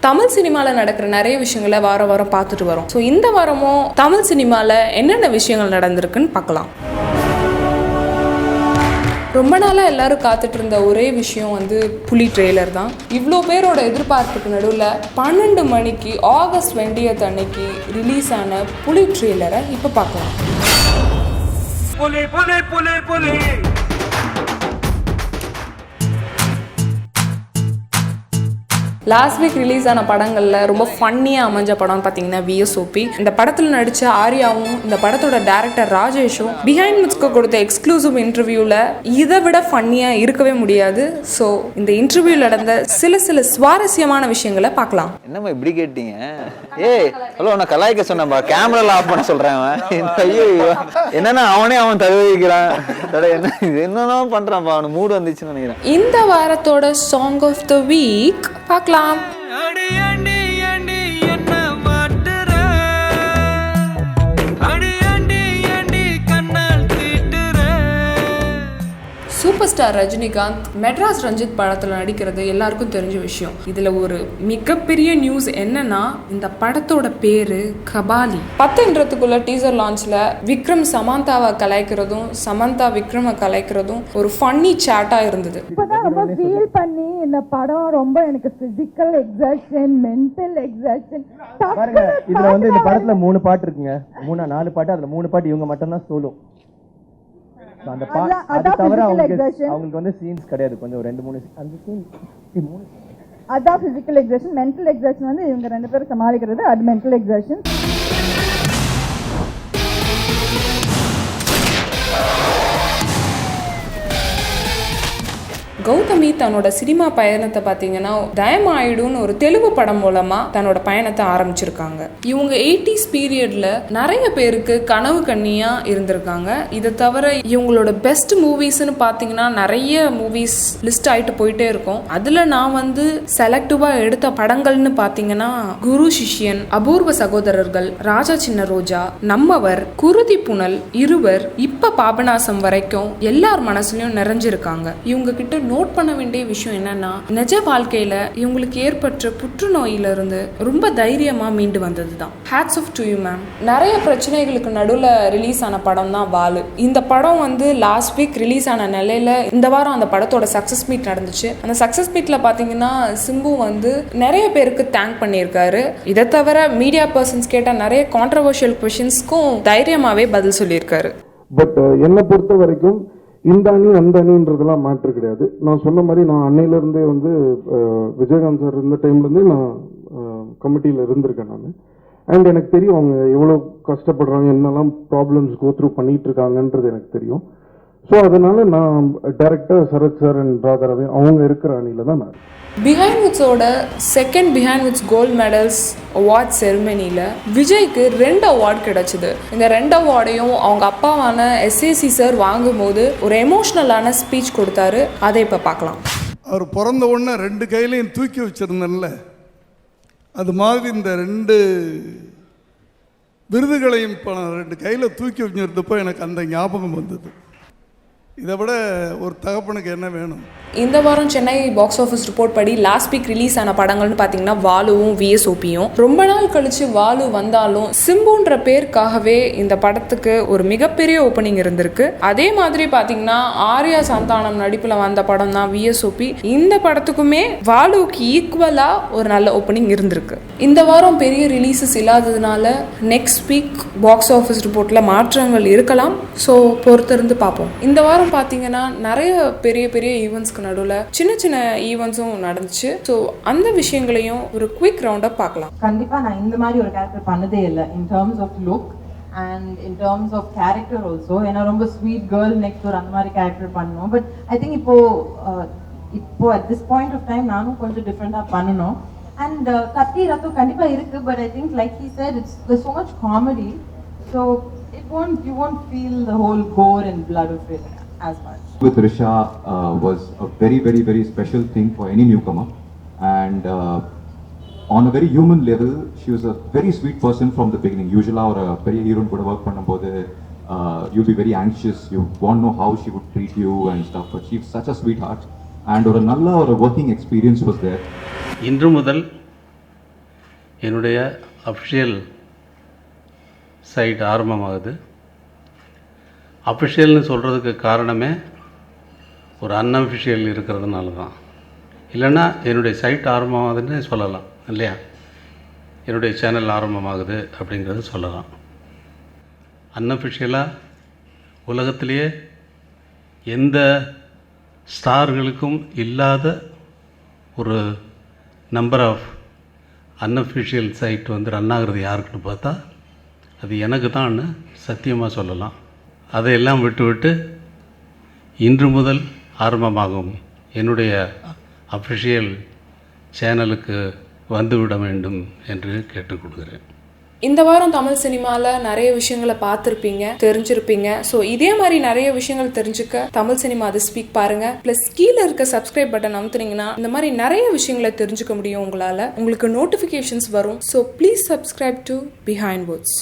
தமிழ் சினிமாவில் நடக்கிற நிறைய விஷயங்களை வாரம் வாரம் பார்த்துட்டு வரோம். ஸோ இந்த வாரமும் தமிழ் சினிமாவில் என்னென்ன விஷயங்கள் நடந்திருக்குன்னு பார்க்கலாம். ரொம்ப நாளாக எல்லாரும் காத்துட்டு இருந்த ஒரே விஷயம் வந்து புலி ட்ரெய்லர் தான். இவ்வளோ பேரோட எதிர்பார்ப்புக்கு நடுவில் 12 மணிக்கு ஆகஸ்ட் 20 அன்னைக்கு ரிலீஸ் ஆன புலி ட்ரெய்லரை இப்போ பார்க்கலாம். லாஸ்ட் வீக் ரிலீஸ் ஆன படங்களில் ரொம்ப ஃபன்னியாக அமைஞ்ச படம்னு பார்த்தீங்கன்னா விஎஸ்ஓபி. இந்த படத்தில் நடித்த ஆர்யாவும் இந்த படத்தோட டேரக்டர் ராஜேஷும் பிஹைண்ட் மிட்ஸ்க்கு கொடுத்த எக்ஸ்க்ளூசிவ் இன்டர்வியூவில் இதை விட ஃபன்னியாக இருக்கவே முடியாது. ஸோ இந்த இன்டர்வியூவில் நடந்த சில சுவாரஸ்யமான விஷயங்களை பார்க்கலாம். என்னம்மா இப்படி கேட்டீங்க? ஹலோ, நான் கலாய்க்க சொன்னேன்பா, கேமரால ஆஃப் பண்ண சொல்றேன். என்னன்னா அவன் தழுவிக்கிறான், என்னதான் பண்றான்பா, அவனு மூடு வந்துச்சுன்னு நினைக்கிறேன். இந்த வாரத்தோட சாங் ஆஃப் த வீக் பார்க்கலாம். சூப்பர் ஸ்டார் ரஜினிகாந்த் மெட்ராஸ் ரஞ்சித் படத்தில் நடிக்கிறது எல்லாருக்கும் தெரிஞ்ச விஷயம். இதில் ஒரு மிகப்பெரிய நியூஸ் என்னன்னா, இந்த படத்தோட பேரு கபாலி. 10ன்றதுக்குள்ள டீசர் லான்ச்ல விக்ரம் சமந்தாவை கலாய்க்கிறதும் சமந்தா விக்ரம கலாய்க்கிறதும் ஒரு ஃபன்னி சாட்டா இருந்தது. ரொம்ப ஃபீல் பண்ணி இந்த படம் ரொம்ப எனக்கு பிசிக்கல் எக்ஸாஷன், மென்டல் எக்ஸாஷன். பாருங்க, இதுல வந்து இந்த படத்துல 3 பாட்டு இருக்குங்க, 4 பாட்டு. அதுல 3 பாட்டு இவங்க மட்டும் தான் சோலோ. அந்த அது தவிர அவங்களுக்கு வந்து சீன்ஸ் கிடையாது. கொஞ்சம் 2-3 அந்த சீன், 3 அதான் பிசிக்கல் எக்ஸாஷன். மென்டல் எக்ஸாஷன் வந்து இவங்க 2 பேரும் சமாளிக்கிறது, அது மென்டல் எக்ஸாஷன். கௌதமி தன்னோட சினிமா பயணத்தை பார்த்தீங்கன்னா தயமாயிடுன்னு ஒரு தெலுங்கு படம் மூலமா தன்னோட பயணத்தை ஆரம்பிச்சிருக்காங்க. இவங்க 80s பீரியட்ல நிறைய பேருக்கு கனவு கண்ணியா இருந்திருக்காங்க. இதை தவிர இவங்களோட பெஸ்ட் மூவிஸ்ன்னு பார்த்தீங்கன்னா நிறைய மூவிஸ் லிஸ்ட் ஆயிட்டு போயிட்டே இருக்கும். அதுல நான் வந்து செலக்டிவா எடுத்த படங்கள்னு பார்த்தீங்கன்னா குரு சிஷ்யன், அபூர்வ சகோதரர்கள், ராஜா சின்ன ரோஜா, நம்மவர், குருதி புனல், இருவர், இப்ப பாபநாசம் வரைக்கும் எல்லார் மனசுலயும் நிறைஞ்சிருக்காங்க. இவங்க கிட்ட நோட் பண்ண வேண்டிய விஷயம் என்னன்னா, நிஜ வாழ்க்கையில இவங்களுக்கு ஏற்பட்ட புற்றுநோயிலிருந்து ரொம்ப தைரியமா மீண்டு வந்ததுதான். Hats off to you ma'am. நிறைய பிரச்சனைகளுக்கு நடுவில் ரிலீஸ் ஆன படம் தான் வாலு. இந்த படம் வந்து லாஸ்ட் வீக் ரிலீஸ் ஆன நிலையில இந்த வாரம் அந்த படத்தோட சக்சஸ் மீட் நடந்துச்சு. அந்த சக்சஸ் மீட்ல பாத்தீங்கன்னா சிம்பு வந்து நிறைய பேருக்கு தேங்க் பண்ணியிருக்காரு. இதை தவிர மீடியா பர்சன்ஸ் கேட்ட நிறைய கான்ட்ரவர்ஷியல் கொஸ்டின்ஸ்க்கும் தைரியமாவே பதில் சொல்லியிருக்காரு. பட் என்னை பொறுத்த வரைக்கும் இந்த அணி அந்த அணின்றதுலாம் மேட்ரு கிடையாது. நான் சொன்ன மாதிரி நான் அன்னையிலேருந்தே வந்து விஜயகாந்த் சார் இருந்த டைம்லேருந்தே நான் கமிட்டியில் இருந்திருக்கேன் நான். அண்ட் எனக்கு தெரியும் அவங்க எவ்வளோ கஷ்டப்படுறாங்க, என்னெல்லாம் ப்ராப்ளம்ஸ் கோத்ரூ பண்ணிகிட்டு இருக்காங்கன்றது எனக்கு தெரியும். ஸோ அதனால நான் director Sarath sir and Radharavi அவங்க இருக்கிற அணியில் தான் நான். பிஹைண்ட் விட்ஸோட second Behindwoods gold medals award செரிமனியில் விஜய்க்கு 2 அவார்டு கிடைச்சிது. இந்த 2 அவார்டையும் அவங்க அப்பாவான எஸ்ஏசி சார் வாங்கும்போது ஒரு எமோஷ்னலான ஸ்பீச் கொடுத்தாரு. அதை இப்போ பார்க்கலாம். அவர் பிறந்த உடனே 2 கையிலையும் தூக்கி வச்சிருந்தேன்ல, அது மாதிரி இந்த 2 விருதுகளையும் இப்போ நான் 2 கையில் தூக்கி வச்சிருந்தப்போ எனக்கு அந்த ஞாபகம் வந்தது. இதை விட ஒரு தகப்பனுக்கு என்ன வேணும்? இந்த வாரம் சென்னை பாக்ஸ் ஆஃபீஸ் ரிப்போர்ட் படி லாஸ்ட் வீக் ரிலீஸ் ஆன படங்கள்னு பார்த்தீங்கன்னா வாலுவும் விஎஸ்ஓபியும். ரொம்ப நாள் கழிச்சு வாலு வந்தாலும் சிம்புன்ற பேருக்காகவே இந்த படத்துக்கு ஒரு மிகப்பெரிய ஓப்பனிங் இருந்திருக்கு. அதே மாதிரி பார்த்தீங்கன்னா ஆர்யா சந்தானம் நடிப்பில் வந்த படம் தான் விஎஸ்ஓபி. இந்த படத்துக்குமே வாலுவுக்கு ஈக்குவலா ஒரு நல்ல ஓப்பனிங் இருந்திருக்கு. இந்த வாரம் பெரிய ரிலீசஸ் இல்லாததுனால நெக்ஸ்ட் வீக் பாக்ஸ் ஆஃபீஸ் ரிப்போர்ட்ல மாற்றங்கள் இருக்கலாம். ஸோ பொறுத்திருந்து பார்ப்போம். இந்த வாரம் பார்த்தீங்கன்னா நிறைய பெரிய பெரிய ஈவெண்ட்ஸ்க்கு நடுவில் சின்ன சின்ன ஈவெண்ட்ஸும் நடந்துச்சு. ஸோ அந்த விஷயங்களையும் ஒரு குவிக் ரவுண்டப் பார்க்கலாம். கண்டிப்பாக நான் இந்த மாதிரி ஒரு கேரக்டர் பண்ணதே இல்லை. In terms of look and in terms of character also. ஏன்னா ரொம்ப ஸ்வீட் கேர்ள் நெக்ஸ்ட் டோர் அந்த மாதிரி கேரக்டர் பண்ணணும். பட் ஐ திங்க் இப்போ at this point of time நானும் கொஞ்சம் டிஃப்ரெண்டாக பண்ணணும். அண்ட் கத்தி ரத்தம் கண்டிப்பாக இருக்குது. But I think like he said there's so much comedy, so you won't feel the whole gore and blood of it as much. With Risha was a very, very, very special thing for any newcomer, and on a very human level, she was a very sweet person from the beginning. Usually, or a very hero could work பண்ணும்போது you'll be very anxious. You want to know how she would treat you and stuff. But she's such a sweetheart, and ஒரு நல்ல ஒரு working experience was there. இன்று முதல் என்னுடைய official side ஆரம்பமாகுது. அஃபிஷியல்னு சொல்கிறதுக்கு காரணமே ஒரு அன்அஃபிஷியல் இருக்கிறதுனால தான். இல்லைன்னா என்னுடைய சைட் ஆரம்பமாகுதுன்னு சொல்லலாம் இல்லையா, என்னுடைய சேனல் ஆரம்பமாகுது அப்படிங்கிறது சொல்லலாம். அன்அஃபிஷியலாக உலகத்திலேயே எந்த ஸ்டார்களுக்கும் இல்லாத ஒரு நம்பர் ஆஃப் அன்அஃபிஷியல் சைட் வந்து ரன் ஆகிறது யாருக்குன்னு பார்த்தா அது எனக்கு தான் சத்தியமாக சொல்லலாம். அதையெல்லாம் விட்டு இன்று முதல் ஆரம்பமாகும் என்னுடைய அஃபிஷியல் சேனலுக்கு வந்துவிட வேண்டும் என்று கேட்டுக்கொள்கிறேன். இந்த வாரம் தமிழ் சினிமாவில் நிறைய விஷயங்களை பார்த்துருப்பீங்க, தெரிஞ்சிருப்பீங்க. ஸோ இதே மாதிரி நிறைய விஷயங்கள் தெரிஞ்சுக்க தமிழ் சினிமா அது ஸ்பீக் பாருங்க. ப்ளஸ் கீழே இருக்க சப்ஸ்கிரைப் பட்டன் அமுத்துனீங்கன்னா இந்த மாதிரி நிறைய விஷயங்களை தெரிஞ்சுக்க முடியும். உங்களுக்கு நோட்டிஃபிகேஷன்ஸ் வரும். So please subscribe to behind words.